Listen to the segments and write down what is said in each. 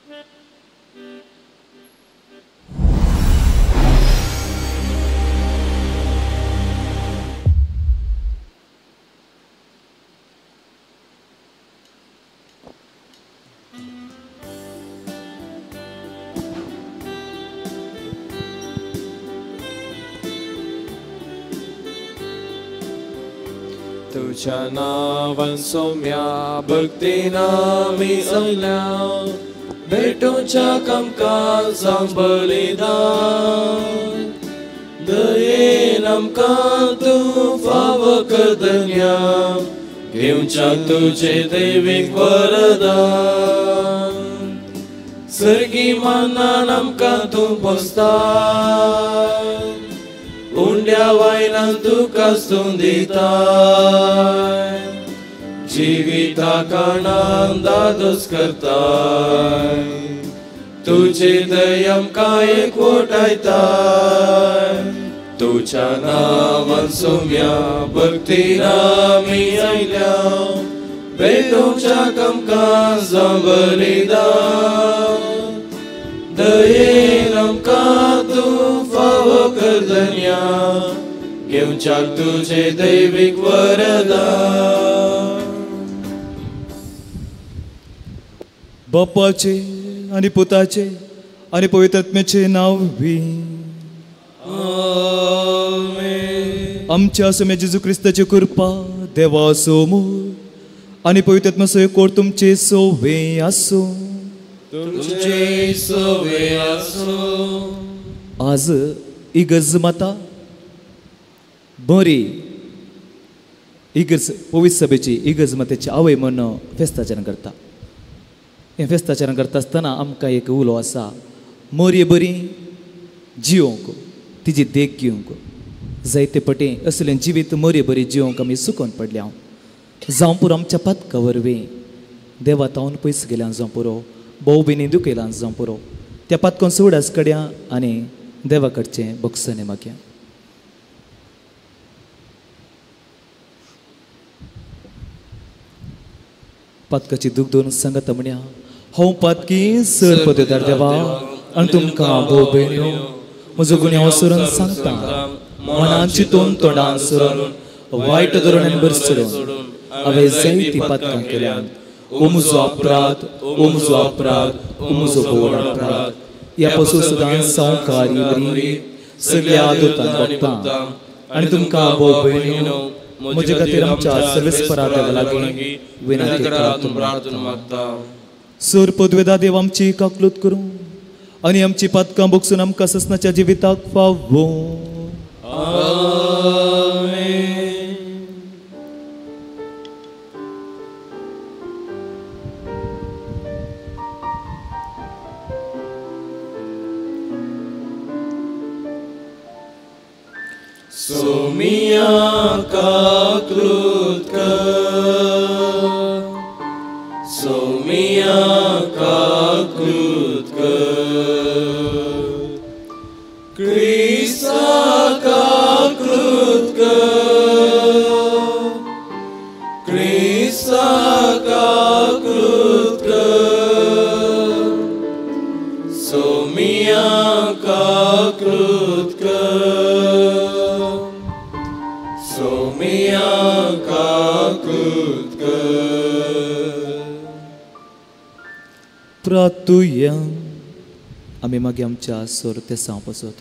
तुझ्या नावान सौम्या भक्तीना मी ऐल्या भेटूच्या कामकाजांक बलिदान दयेन आमकां तूं फाव करदन्या घेवच्या तुझे दैवीक वरदान सर्गी मानान आमकां तूं पोसताय उंड्या वायलान तुका दिताय जिविता कारणान दादोस करताय तुझे दय आमकां एकवटायताय तुझ्या नांवान सौम्या भक्तीन आमी आयल्या भेटूच्या कामकाजां बलिदान दयेन आमकां तूं फाव करदन्या घेवच्याक तुझे दैवीक वरदान बापाचे आनी पुताचे आनी पवित्र आत्म्याचे नांव वी आमेन. आमच्या समे जेजू क्रिस्ताची कृपा देवा सोमोर आनी पवित्र आत्मा सयकोर तुमचे सोवे आसो तुमचे सोवे आसो. आज इगर्ज माता बरी इगर्ज पवित्र सभेची इगर्ज मातेची आवय म्हणून फेस्ताचरण करता. हें फेस्ताचरण करता आसतना आमकां एक उलो आसा मोरये बरी जियोंक तिजी देख घेवंक जायते पटे असलें जिवीत मोरये बरी जियोंक आमी सुकोवन पडल्या जावं पुरो आमच्या पातका वरवीं देवा तावन पयस गेल्यान जावं पुरो भोव बिनिंदू केलां जावं पुरो त्या पातकोन सोडास कड्या आनी देवा कडचें बक्षने मागया. पातकाची दूख दोन सांगता म्हण्या हांव पातकी सर पदवेदार देवा आनी तुमकां भोव भयण्यो म्हजो गुन्यांव सरून सांगता मनान चिंतून तोंडान सरून वायट धोरणांनी भरसरून हांवें जायतीं पातकां केल्यात. ओ म्हजो अपराध ओ म्हजो अपराध ओ म्हजो व्हड अपराध. ह्या पासून सदां संवकारी बरी सगळ्या दोतांक भोगतां आनी तुमकां भोव भयण्यो म्हजे खातीर आमच्या सर्वेस्परा देवा लागीं विनंती करता. सर पदवेदार देव आमची काकलूत करूं आनी आमची पातकां भोगसून आमकां ससनाच्या जिविताक फावो. सोमिया काकलूत कर सोमिया काकलूत कर क्रिस्ता काकलूत कर क्रिस्ता काकलूत कर सोमिया काकलूत कर सोमिया काकलूत कर. प्रार्थुया आमी मागीर आमच्या सोर ते सांपसत.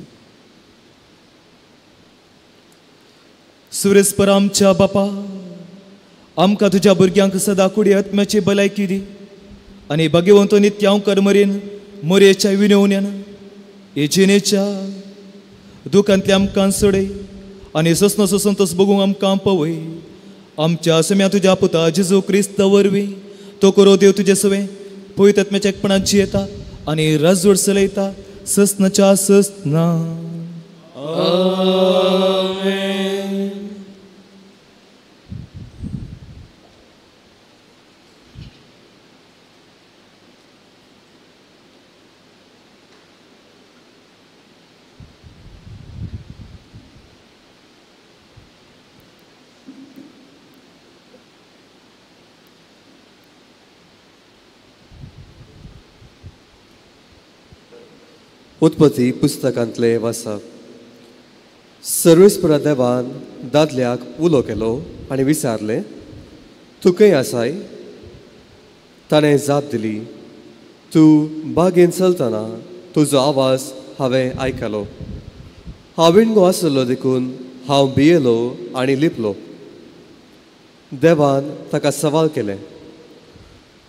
सुरेस्पर आमच्या बापा आमकां तुज्या भुरग्यांक सदां कुडी आत्म्याची भलायकी दी आनी भाग्यवंतो नित्याव कर्मरीन मोरयेच्या विनवण्यान येजिनेच्या दुखांतले आमकां सोडय आनी ससनोचो संतोष बगूंक आमकां पवय. आमच्या सम्या तुज्या पुता जेजू क्रिस्त वरवीं तो करो देव तुजे सवे पवित्र आत्म्याच्या एकपणात जियेता आनी राजवट चलयता ससनाच्या ससना. आमेन. उत्पत्ती पुस्तकांतले वाचप. सर्वेस्परा देवान दादल्याक उलो केलो आनी विचारले, तूं खंय आसाय? ताणें जाप दिली, तूं बागेन चलतना तुजो आवाज हांवें आयकलो. हांव विणगो आसलो देखून हांव भियेलो आनी लिपलो. देवान ताका सवाल केले,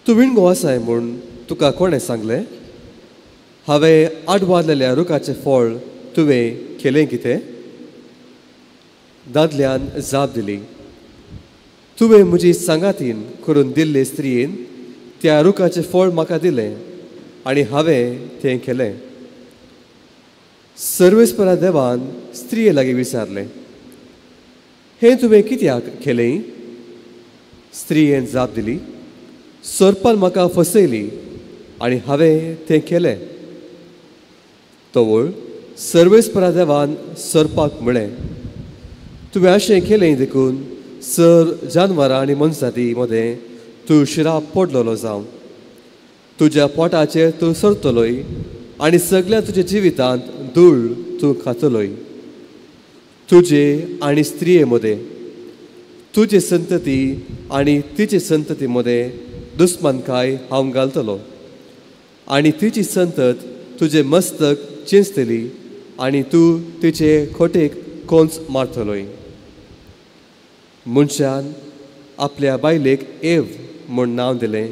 तूं विणगो आसाय म्हूण तुका कोणें सांगलें? हांवें आडवारलेल्या रुखाचें फळ तुवें केलें कितें? दादल्यान जाप दिली, तुवें म्हजी सांगातीन करून दिल्ले स्त्रीयेन त्या रुखाचें फळ म्हाका दिलें आनी हांवें तें केलें. सर्वेस्परा देवान स्त्रिये लागीं विचारलें, हें तुवें कित्याक केलें? स्त्रियेन जाप दिली, सोरपान म्हाका फसयली आनी हांवें तें केलें. तोवळ सर्वेस्परा देवान सोरपाक म्हळें, तुवें अशें केलें देखून सर जानवरां आनी मनशांची मदें तूं शिराप पडलोलो जावं. तुज्या पोटाचेर तूं सरतलोय आनी सगळ्या तुज्या जिवितांत धूळ तूं खातलोय. तुजे आनी स्त्रिये मदें, तुजे संतती आनी तिचे संतती मदें दुस्मानकाय हांव घालतलो आनी तिची संतत तुजें मस्तक चिंचतली आनी तूं तिचे खोटेक कोंच मारतलोय. मनशान आपल्या बायलेक एव म्हूण नांव दिलें,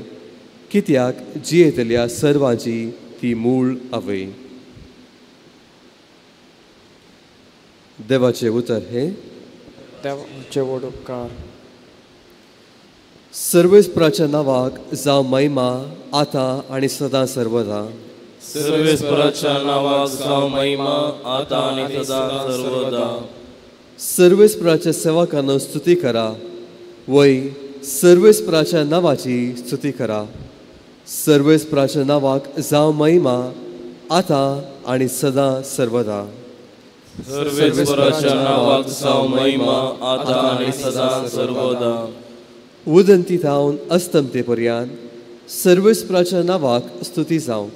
कित्याक जियेतल्या सर्वांची ती मूळ आवय. देवाचें उतर हे देवाचे व्हड उपकार. सर्वेस्पराच्या नांवाक जावं महिमा आतां आनी सदां सर्वदा. सर्वेस्पराच्या नांवाक जावं महिमा आतां आनी सदां सर्वदा. सर्वेस्पराच्या सेवकांनो स्तुती करा, वय सर्वेस्पराच्या नांवाची स्तुती करा. सर्वेस्पराच्या नांवाक जावं महिमा आतां आनी सदां सर्वदा. सर्वेस्पराच्या नांवाक जावं महिमा आतां आनी सदां सर्वदा. उदंती जावन अस्तंते पर्यंत सर्वेस्पराच्या नांवाक स्तुती जावं.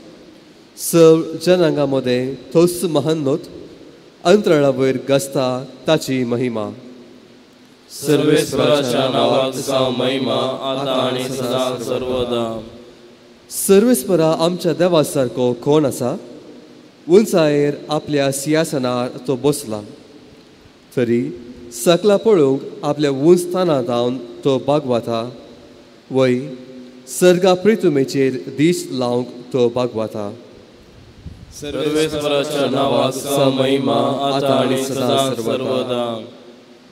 सर्व जनांगा मदें तोच महानोत अंतराळा वयर गाजता ताची महिमा. सर्वेस्पराच्या नांवाक जावं महिमा आतां आनी सदां सर्वदा. सर्वेस्परा आमच्या देवा सारको कोण आसा? उंचायेर आपल्या सिंहासनार तो बसला, तरी सकला पळोवंक आपल्या उंच स्थानांत जावन तो बागवाता. वय सर्गा पृथ्वीचेर दीस लावंक तो बागवाता. सर्वेस्पराच्या नांवाक जावं महिमा आतां आनी सदां सर्वदा.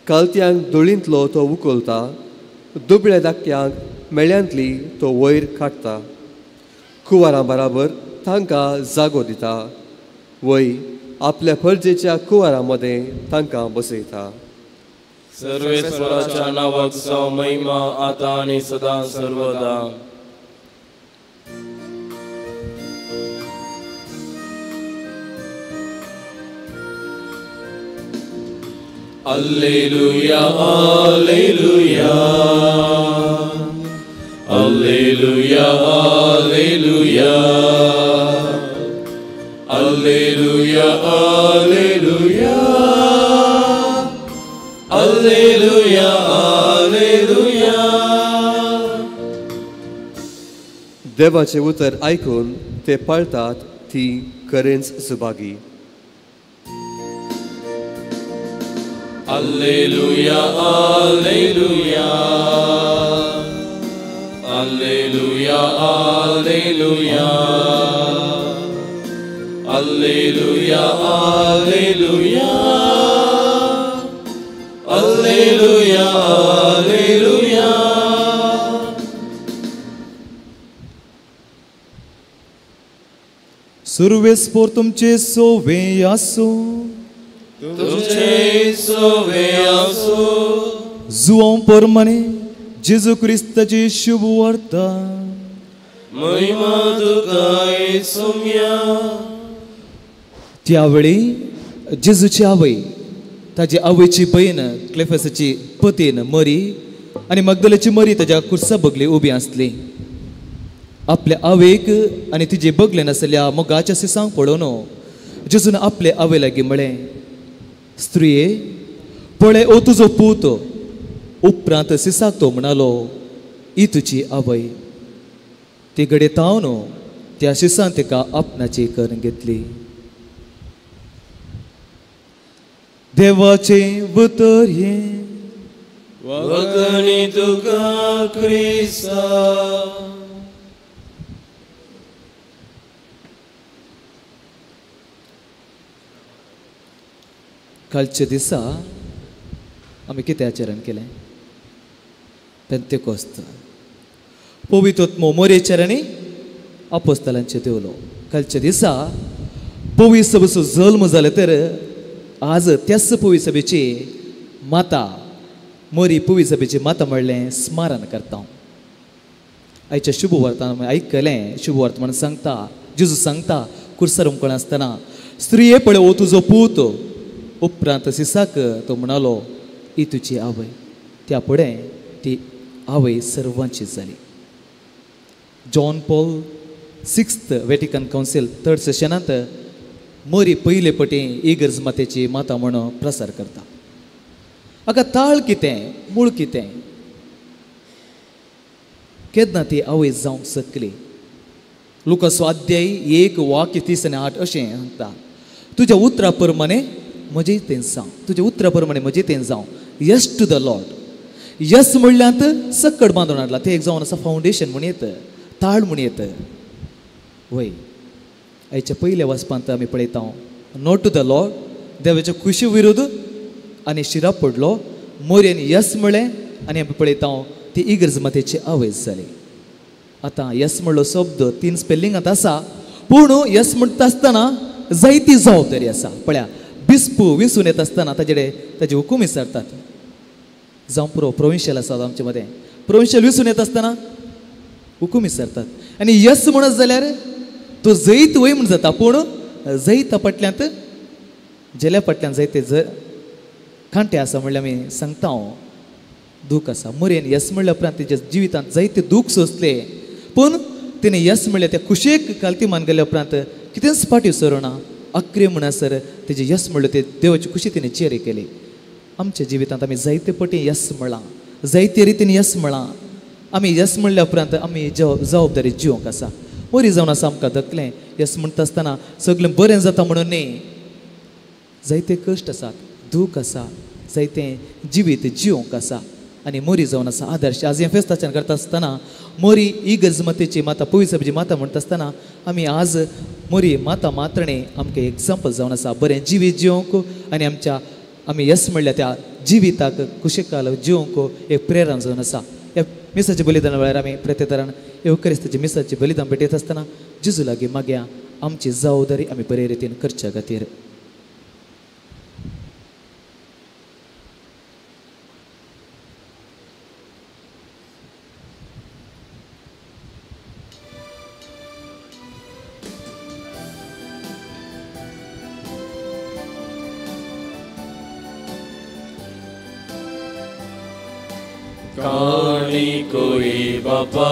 कालत्यांक धुळींतलो तो उखलता, दुबळ्या धाकट्यांक मेळ्यांतली तो वयर काडटा. कुंवारां बराबर तांकां जागो दिता. वय आपल्या फर्जेच्या कुंवारां मदें तांकां बसयता. सर्वेस्पराच्या नांवाक जावं महिमा आतां आनी सदां सर्वदा. Alleluia, alleluia. Alleluia, alleluia. Alleluia, alleluia. Alleluia, alleluia. देवाचे उतर आयकून ते पळतात ती खरेंच Subhagi. Alleluia, alleluia. Alleluia, alleluia. Alleluia, alleluia. Alleluia, alleluia. सर्वेस्पोर तुमचे सोवे आसो. तुमचे सोवे आसो. जुआं परमाने जेजू क्रिस्ताची शुभ वार्ता. महिमा तुका येसुम्या. त्यावेळी जेजूची आवय ताची आवयची बहीण क्लेफसाची पतीन मरी आनी मगदलेची मरी ताच्या कुर्सा बगली उबी आसली. आपल्या आवयक आनी तिजे बगलेन आसलेल्या मोगाच्या सिसांक पळोवन जेजून आपले आवय लागी म्हळें, स्त्रिये पळय ओ तुजो पूत. उपरांत सिसाक तो म्हणालो, ही तुजी आवय. ती घडये तावन त्या शिसान तिका आपणाची करून घेतली. देवाचे उतर हे. वगणी तुका क्रिस्ता. कालच्या दिसा आमी कितें आचरण केलें? पेंतेकोस्त. पवित्र मोरेचेर आनी अपोस्तलांचेर देवलो. कालच्या दिसा पवित्र सभेचो जल्म जालो तर आज त्याच पवित्र सभेची माता मोरी पवित्र सभेची माता म्हणलें स्मरण करता. आयच्या शुभ वर्तान आमी आयकलें. शुभ वर्त म्हणून सांगता, जेजू सांगता कुर्सार उमकळ आसतना, स्त्रिये पळय ओ तुजो पूत. उपरांत सिसाक तो म्हणालो, ही तुजी आवय. त्या फुडें ती आवय सर्वांची जाली. John Paul 6th Vatican council 3rd सेशनांत मोरी पयले पटी इगर्ज मातेची माता म्हणून प्रसार करता. हाका ताळ कितें, मूळ कितें? केन्ना ती आवय जावंक शकली? लुकाचो अध्याय 1:30-8 अशें सांगता, तुज्या उतरा प्रमाणे म्हजें तें जावं. तुज्या उतरा प्रमाणे म्हजें तें जावं. Yes to the lord. Yes म्हणल्यात सकड बांदून हाडला. ते एक जावन आसा फावंडेशन म्हूण येत, ताळ म्हूण येत. वय आयच्या पयल्या वाचपांत आमी पळयता, नो टू द लॉर्ड, देवाच्या खुशी विरोध आनी शिरा पडलो. मोरयेन यस म्हळें आनी आमी पळयता ती इगर्ज मातेची आवय जाली. आतां यस म्हणलो शब्द 3 स्पेलिंगांत आसा, पूण यस म्हणटा आसतना जायती जबाबदारी आसा. पळया, बिस्पू विसून येता आसतना ताजे हुकूम विचारतात. जावं पुरो प्रोविन्शियल आसात आमचे मदें. प्रोविन्शियल विसून येता आसतना हुकूम विचारतात. आनी यस म्हणत जाल्यार तो जैत वय म्हण जाता, पूण जैता फाटल्यांत जेल्या फाटल्यान जायते कांटे आसा म्हणल्यार आमी सांगता दूख आसा. मोरयेन यस म्हणल्या उपरांत तेच्या जिवितांत जायते दूख सोंसले, पूण तिणें यस म्हणलें त्या खुशेक कालती मान गेल्या उपरांत कितेंच फाटी सरोना. अक्रे म्हणसर तेजे यस म्हणलें, ते देवाची खुशी तिणें चेरी केली. आमच्या जिवितांत आमी जायते पटी यस म्हळां, जायते रितीन यस म्हळां. आमी यस म्हणल्या उपरांत आमी जबाबदारी जिवंक आसा. मोरी जावन आसा आमकां दखलें. यस म्हणटा आसतना सगळें बरें जाता म्हणून न्ही, जायते कश्ट आसात, दूख आसा, जायतें जिवीत जिवंक आसा. आनी मोरी जावन आसा आदर्श. आज हें फेस्ताच्यान करता आसतना मोरी इगर्ज मातेची माता, पवित्र सभेची माता म्हणटा आसतना आमी आज मोरी माता मात्रणे आमकां एग्जाम्पल जावन आसा बरें जिवीत जिवंक. आनी आमी यस म्हणल्या त्या जिविताक कुशेकाल जिवंक एक प्रेरणा जावन आसा. ह्या मिसाच्या बलिदाना वेळार आमी प्रत्येतरान एवकरिस्ताच्या मिसाचें बलिदान भेटयत आसतना जेजू लागीं मागया आमची जबाबदारी आमी बरे रितीन करच्या खातीर. काणी कोई बापा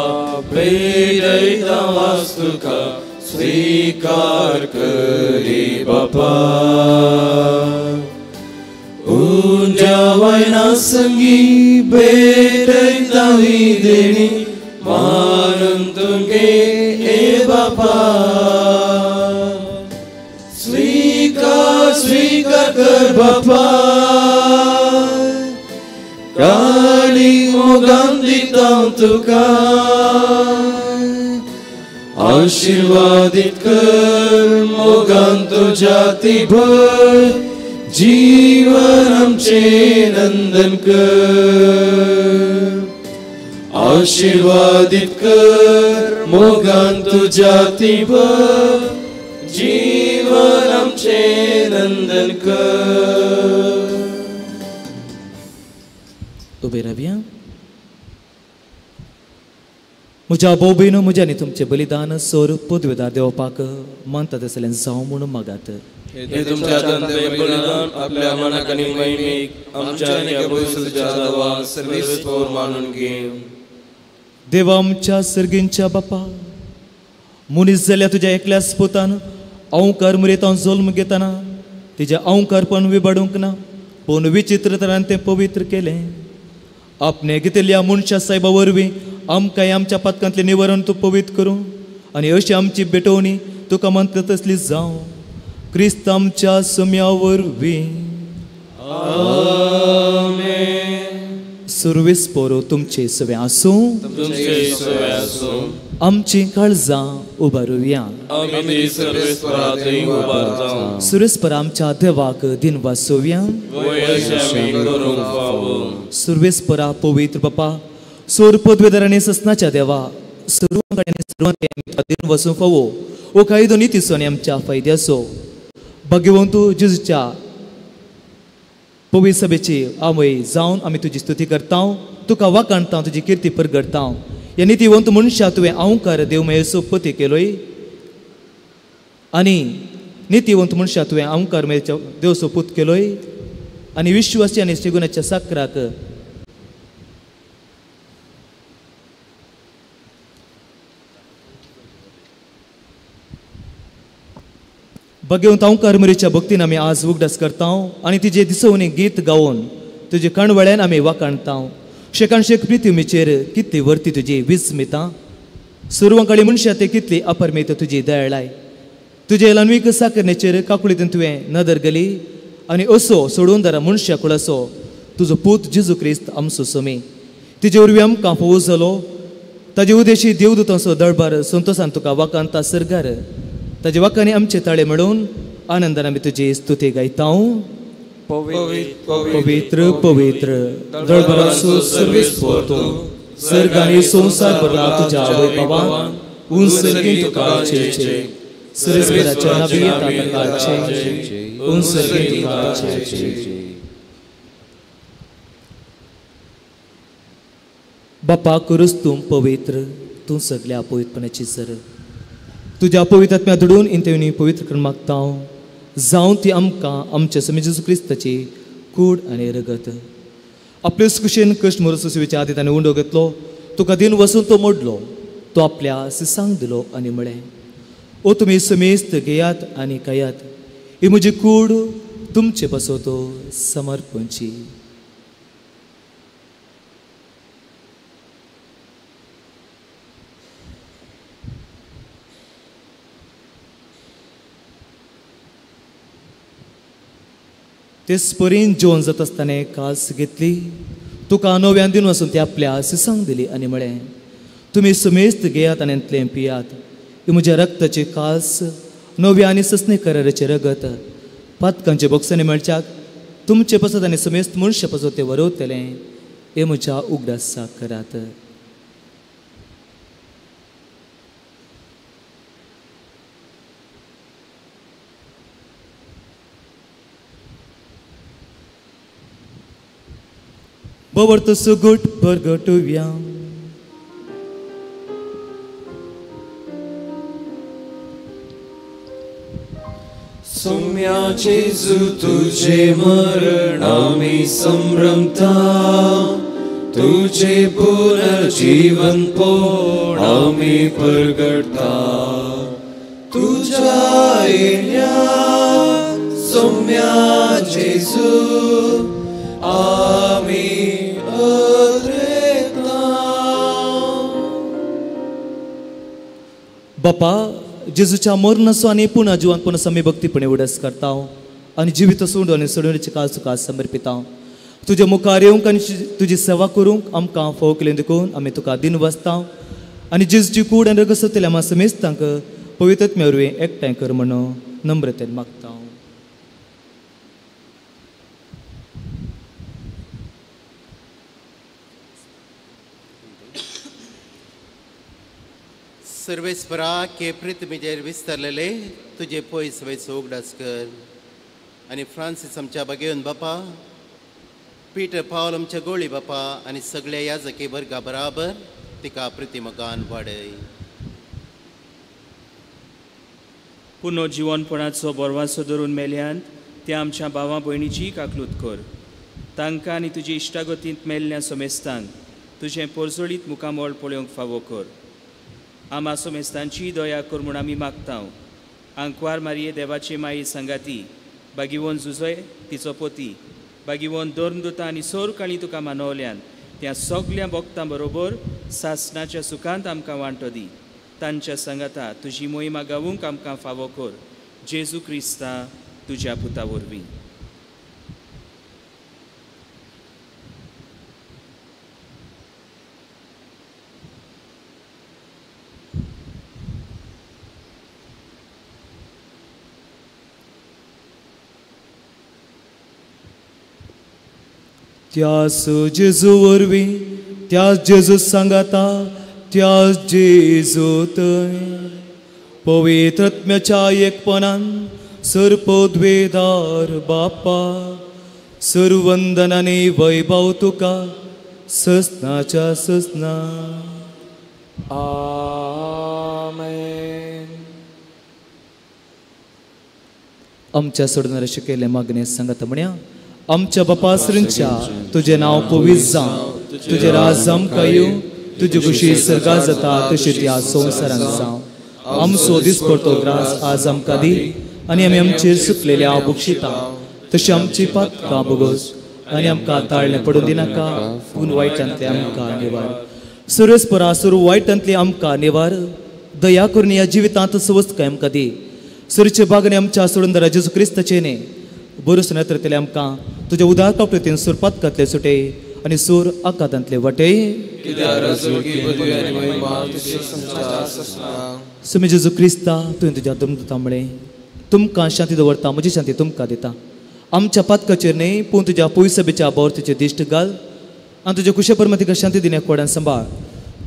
भेटैता वास्तुका स्वीकार करी बापा. उंच्या वयना संगी भेटैता देणी मानून तुगे ए बापा. स्वीकार कर बापा. काणी मोगान दिता तुका आशीर्वादित कर मोगान तुझ्या ती भर जीवन आमचे नंदन कर. आशीर्वादित कर मोगान तुझ्या ती भर जीवन आमचे नंदन कर. उबे रावया. म्हज्या भाऊ भयणो, म्हज्या आनी तुमचें बलिदान सोर पदवेदार देवपाक मानता तसलें जावं म्हणून मागात. हे तुमच्या बलिदान आपल्या मनाक आनी महिमेक आमच्या आनी पवित्रतेच्या नांवान सर्वेस्वर मानून घे. देवा आमच्या सर्गींच्या बापा, मनीस जाल्या तुज्या एकल्याच पुतान अवंकार मुरेतां जल्म घेतना तिचे अवंकारपण विबाडूंक ना पूण विचित्र तरान तें पवित्र केलें. आपणे घेतिल्ल्या मनशा साहेबा वरवीं आमकांय आमच्या पातकांतलें निवारण तूं पवित्र करूं आनी अशी आमची भेटवणी तुका म्हणटा तसली जावं. क्रिस्त आमच्या सम्या वरवीं. सुरवेस्पोरो तुमचे सवे आसूं. आमची काळजां उबारुया. सुरेस्पर आमच्या देवाक दिन वासोवया. सुरवेस्परा पवित्र बापा सोर पदवेदार आनी ससनाच्या देवा दिन वसूं फावो ओ कायदो नितीसो आनी आमच्या फायद्याचो भगवंतू जेजूच्या पवित्र सभेची आमय जावन आमी तुजी स्तुती करता. तुका वाकाणता तुजी किर्ती परगडता. ह्या नितीवंत मनशा तुवें अवंकार देवमयेचो पती केलोय आनी नितीवंत मनशा तुवें अवंकार देवचो पूत केलोय आनी विश्वासी आनी शिगुणाच्या साकराक भगवंत अवंकार मरीच्या भक्तीन आमी आज उगडास करता आनी तिजे दिसवणी गीत गावन तुजे कणवळ्यान आमी वाकाणता. शेकाणशेक प्रिथ्वीचेर कितली वर्ती तुजी विस्मितां सुरवंकाळी मनशा ते कितली अपरमेत तुजी दयाळाय. तुजे लान्वीक साकरणेचेर काकुळीतून तुवें नदर गेली आनी असो सोडून दरा मनशा कुळासो तुजो पूत जेजू क्रिस्त आमचो समी. तिजे वरवीं आमकां फोव जालो. ताजे उदेशी देवदूतांचो दळबार संतोशान तुका वाकांता सरगार. ताजे वाकांनी आमचे ताळे मेळून आनंदान आमी तुजी स्तुती गायता. पवित्र पवित्र दळबराचो सर्वेस्पोर तूं सर्गांनी संवसार भरला तुज्या वैभवान. उंचरगीं तुका चेचे सर्वेस्पराच्या नबियता ताकाचे उंचरगीं तुका चेचे. बापा करूस तूं पवित्र तूं सगळ्या पवित्रपणाची सर. तुज्या पवित्र आत्म्या धडून इंतेवनी पवित्र करून मागता जावं ती आमकां आमच्या समी जेजू क्रिस्ताची कूड आनी रगत. आपले कुशेन कश्ट मोरसो सुवेच्या आदी ताणें उंडो घेतलो. तुका दिन वसून तो मोडलो. तो आपल्या सिसांक दिलो आनी म्हळें ओ तुमी समेस्त घेयात आनी खायात. ही म्हजी कूड तुमचे बसवतो समर्पणची. तेच परीन जेवण जात आसतना कास घेतली. तुका नव्यान दिन वचून ती आपल्या सिसांक दिली आनी म्हळें तुमी समेस्त घेयात आनी इतलें पियात. ही म्हज्या रक्ताची कास नव्या आनी ससणे कराराचें रगत पातकांचे बोक्सांनी मेळच्याक तुमचे पसत आनी समेस्त मनशा पसत तें वरवतलें. हे म्हज्या उगडासा करात. Bawarto sugut pergotuya. Somya Jesu tuje maranami samramta, tuje punarjivan ponami pergata, tuja ilya Somya Jesu. Amen. बापा जेजूच्या मरणाचो आनी पुन्हा जिवांतपण आमी भक्तीपणे उडस करता आनी जिवीत सोडून आनी सोडून काळ तुका समर्पिता. तुजे मुखार येवंक आनी तुजी सेवा करूंक आमकां फोव केलें देखून आमी तुका दिन वाचता आनी जेजूची कूड आनी रगत सोदलेल्या आमी समेस्तांक पवित्र आत्म्या वरवीं एकठांय कर म्हणून नम्रतेन मागता. सर्वेस्परा के पृथ्वीचेर विस्तारलेले तुजे पयस वयचो उगडास कर आनी फ्रांसीस आमच्या बागेवन बापा पीटर पावल आमच्या गोळी बापा आनी सगळ्या याजकी वर्गा बराबर तिका प्रतिमगान वाडय. पुनर्जीवनपणाचो बोरवासो धरून मेल्यांत त्या आमच्या भावां भयणीची काकलूत कर. तांकां आनी तुजी इश्टागतींत मेल्ल्या समेस्तांक तुजें पोरजोळीत मुखामोळ पळोवंक फावो कर. आमा समेस्तांची दया कर म्हूण आमी मागता आंकवार मारये देवाची माई संगाती बागिवोन झुजय तिचो पोती बागिवोन दोर्नदुता आनी सोर काळी तुका मानवल्यान त्या सगळ्या भक्तां बरोबर सासणाच्या सुखांत आमकां वांटो दी तांच्या संगता तुजी मोहिमा गावूंक आमकां फावो कर जेजू क्रिस्ता तुज्या पुता वरवीं. त्यास जेजू वरवीं त्याच जेजू सांगाता त्याच जेजू थंय पवित्र आत्म्याच्या एकपणान सर्पोद्वेदार बापा सर्वंदनाने वैभव तुका ससनाच्या ससना. आमेन. आमच्या सोडणारे शिकयले मागणे सांगता म्हण्या आमच्या बापा श्रींच्या तुझे नाव पवित्र जावं तुझे राज आमकां येवं तुजी खुशी सर्गा जाता तशी त्या संवसारांत जावं. आमचो दिसपडतो ग्रास आज आमकां दी आनी आमी आमचेर सुकलेल्या बुक्षिता तशी आमची पातकां भोगोस आनी आमकां ताळणें पडून दिनाका पूण वायटांतले आमकां निवार. सुरेस्परासूर वायटांतले आमकां निवार दया करून ह्या जिवितांत स्वस्थकाय आमकां दी. सुरचे बागणे आमच्या सोडून जेजू क्रिस्ताचे न्ही बरोस नेत्रतले आमकां तुज्या उदार कापलेतीन सुरपातकांतले सुटे आनी सूर आकांतांतले वटे सुमी जेजू क्रिस्ता तुवें तुज्या धर्मदूता म्हळें तुमकां शांती दवरता म्हजी शांती तुमकां दिता. आमच्या पातकाचेर न्ही पूण तुज्या पयसबेच्या बोरतेचेर दिश्ट घाल आनी तुज्या कुशेपरम तिका शांती दिल्या कोड्यान सांबाळ.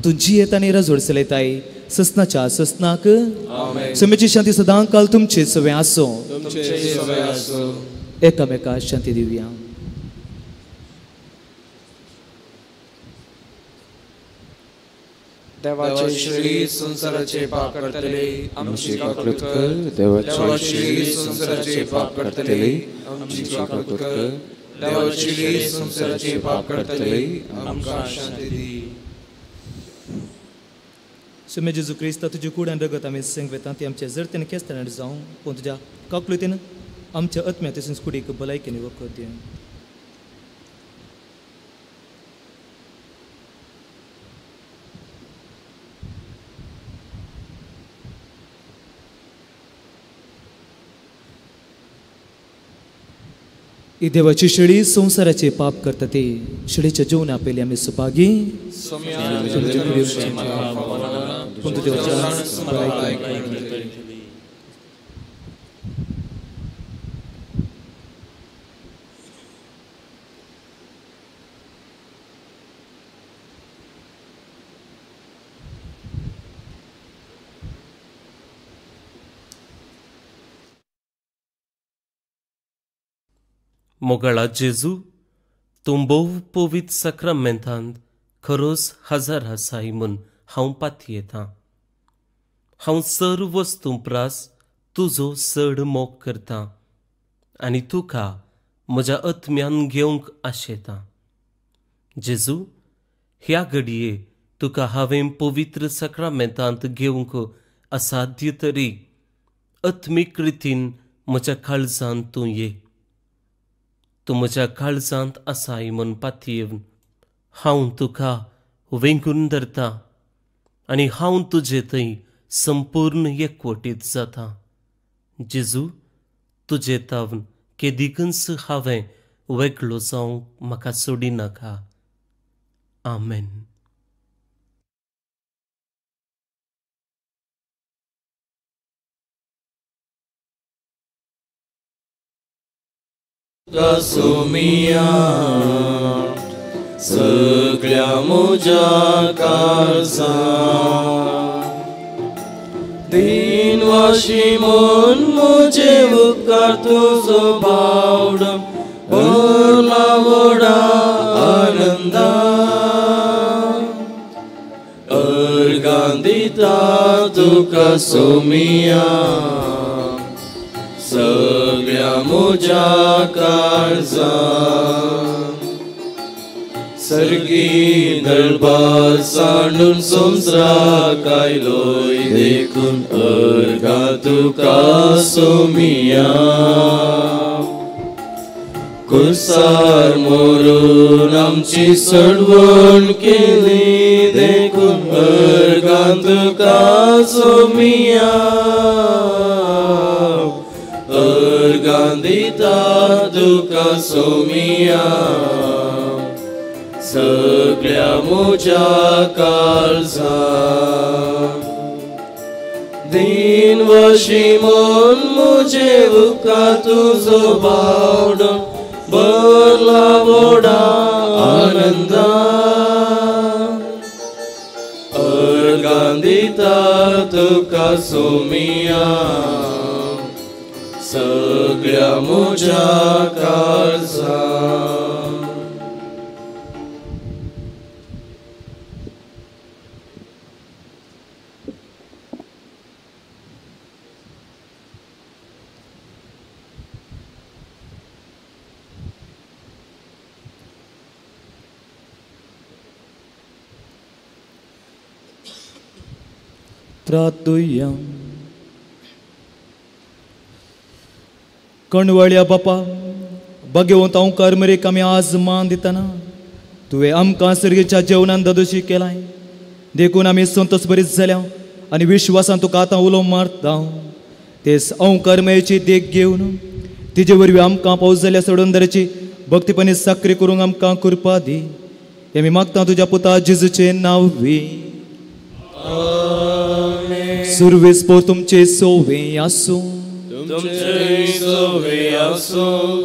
तुजी येता आनी राजवड चलयताय ससनाच्या ससनाक सुमेची शांती सदां काल तुमचे सवे आसूं एकामेका शांती दिवया. देवाचे श्री संसाराचे पाप करतले आमची काकूत कर. देवाचे श्री संसाराचे पाप करतले आमची काकूत कर. देवाचे श्री संसाराचे पाप करतले आमकां शांती दी. सुमे जेजू क्रिस्ता तुजी कुड्यान रगत आमी संगवेता ती आमच्या जरतेन केस्तान जावं पूण तुज्या काकलुतीन आमच्या आत्म्या तशेंच कुडीक भलायकेनी वखद दिया. ही देवाची शेळी संसाराचे पाप करता ती शेळीच्या जेवणा पयली आमी सुपागी मोगळा जेजू तूं भोव पवित्र सक्रामेंतांत खरोच हजार आसाय म्हूण हांव पाती येतां. हांव सर्व वस्तू प्रास तुजो चड मोग करतां आनी तुका म्हज्या आत्म्यान घेवंक आशेतां. जेजू ह्या घडये तुका हांवें पवित्र सक्रामेंतांत घेवंक असाध्य तरी आत्मीक रितीन म्हज्या काळजांत तूं ये. तूं म्हज्या काळजांत आसाय म्हूण पातयेवन हांव तुका वेंगून धरतां आनी हांव तुजे थंय संपूर्ण एकवटीत जातां. जेजू तुजे तावन केदीकच हांवें वेगळो जावंक म्हाका सोडिनाका. आमेन. सोमिया सगळ्या म्हज्या काळजां दिनवाशी म्हूण म्हजे उपकार तुजो बावडो भरला व्हडा आनंदा अर्गां दिता तुका सोमिया सगळ्या म्हज्या काळजां सर्गी नळबार सांडून संवसाराक आयलोय देखून अर्गा तुका सोमिया कुसार मोरून आमची सडवण केली देखून अर्गा तुका सोमिया अर्गां दिता तुका सोमिया सगळ्या म्हज्या काळजाक दिन वशी मन म्हजे उका तुजो बावडो भरला व्हडा आनंदा अर्गां दिता तुका सोमिया सगळ्या म्हज्या काळजाक प्रार्थुया. कणवळ्या बापा भगवंत हांव कर्मरेक आमी आज मान दितना तुवें आमकां सर्गेच्या जेवणान ददोशी केलाय देखून आमी संतोश बरीच जाल्या आनी विश्वासान तुका आतां उलो मारता तेच हांव कर्मयेची देख घेवन तिजे वरवीं आमकां पावस जाल्या सोडूनदाराची भक्तीपणी साखरी करूंक आमकां कृपा दी हें आमी मागता तुज्या पुता जेजूचे नांवी. सुरवेस्पोर तुमचे सोवे आसूं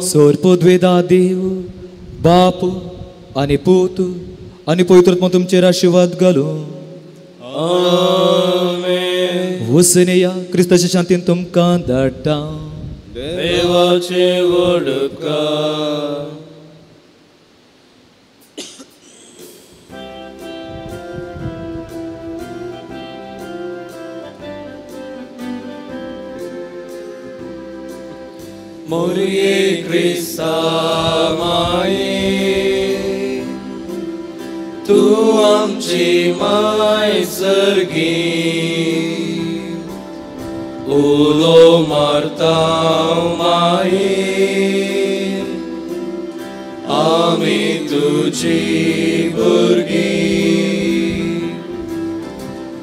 सोरपोद्वेदा देव बाप आनी पूत आनी पवित्रात्मा तुमचेर आशिर्वाद घालूं. वसनेया क्रिस्ताच्या शांतीन तुमकां धाडटा. देवाचे वडकार मोरये क्रिस्ता माये तू आमची माय सर्गी उलो मारता माये आमी तुजी भुरगी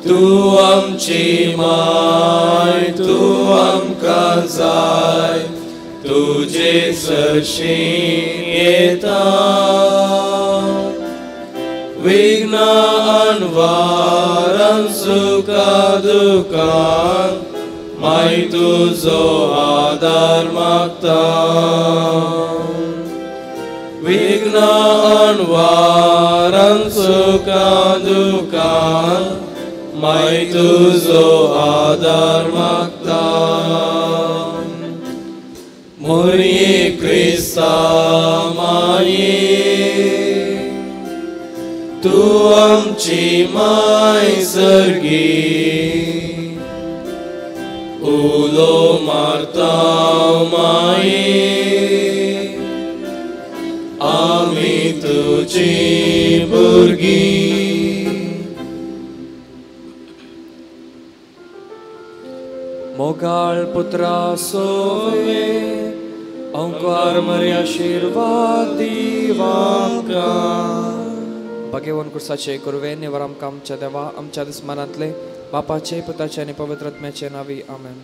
तू आमची माय तू आमकां जाय तुजे सरशी येता विघ्न अनवारान सुखा दुखान माय तुजो आदार मागता विघ्न अनवारान सुखा दुखान माय तुजो आदार मागता. मोरये क्रिस्ता माये तू आमची माय सर्गी उलो मारता माये आमी तुजी भुरगी मोगाळ पुत्रा सोवे ओंकार मरे आशीर्वाद दिवाका भगवान कुर्साचे कुरवे निवर आमकां आमच्या देवा आमच्या दुस्मानांतले बापाचे पुताचे आनी पवित्र आत्म्याचे नांवी आमेन.